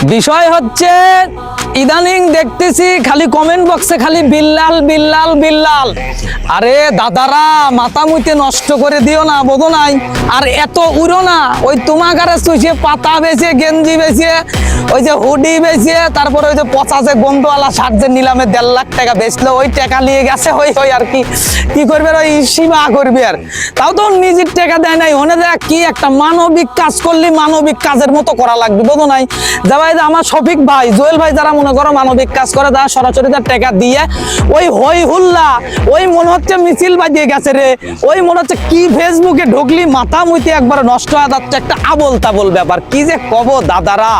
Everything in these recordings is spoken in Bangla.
বিষয় হচ্ছে ইদানিং দেখতেছি খালি কমেন্ট বক্সে খালি বিল্লাল বিল্লাল বিল্লাল। আরে দাদারা মাথা মুইতে নষ্ট করে দিও না, বোঝো নাই? আর এত উড়ো না। ওই তোমাকারে সুইছে পাতা বেচে, গেঞ্জি বেচে, ওই যে হুডি বেচে, তারপরে ওই যে পচা যে গন্ধওয়ালা শার্ট যে নিলামে 1.5 লাখ টাকা বেচলো, ওই টাকা নিয়ে গেছে। ওই আর কি করবে, ওই সীমা করবে। আর তাও তো নিজের টাকা দেয় নাই। ওনে দেখ কি একটা মানবিক কাজ করলি, মানবিক কাজের মতো করা লাগবে, বোঝো নাই? যা ভাই আমার শফিক ভাই, জোয়েল ভাই, যারা মনে করো মানবিক কাজ করে, তারা সরাসরি তার টাকা দিয়ে ওই হই হুল্লা, ওই মনে হচ্ছে মিছিল বাজিয়ে গেছে রে। ওই মনে হচ্ছে কি ফেসবুকে ঢুকলি মাথা মুইতে একবার নষ্ট হয়ে যাচ্ছে। একটা আবল তাবল ব্যাপার। কি যে কব দাদারা,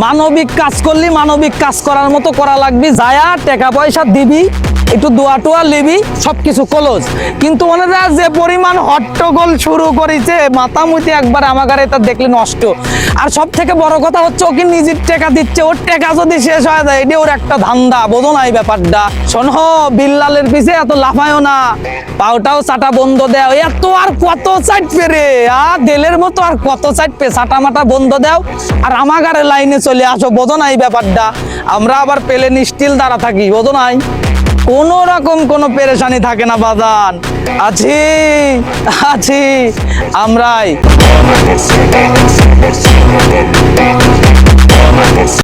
মানবিক কাজ করলি মানবিক কাজ করার মতো করা লাগবি। যায়া টাকা পয়সা দিবি, একটু দোয়া টোয়া লিবি, সবকিছু ক্লোজ। কিন্তু ওনারা যে পরিমাণ হট্টগোল শুরু করেছে, মাথা মুইতে একবার আমাকে এটা দেখলে নষ্ট। আর সব থেকে বড় কথা হচ্ছে, ওকে নিজের টাকা দিচ্ছে, ওর টাকা যদি শেষ হয়ে যায়, এটা ওর একটা ধান্দা, বোঝো না এই ব্যাপারটা? শোনো, বিল্লালের পিছে এত লাফায়ও না, পাউটাও চাটা বন্ধ দেও। এত আর কত চাটবে রে, দেলের মতো আর কত চাটবে? চাটা মাটা বন্ধ দেও আর আমাগারে লাইনে চলে আসো, বোঝো না এই ব্যাপারটা? আমরা আবার প্লেন স্টিল দ্বারা থাকি, বোঝো নাই? কোন রকম কোনো পেরেশানি থাকে না বাজান। আছি আছি আমরাই।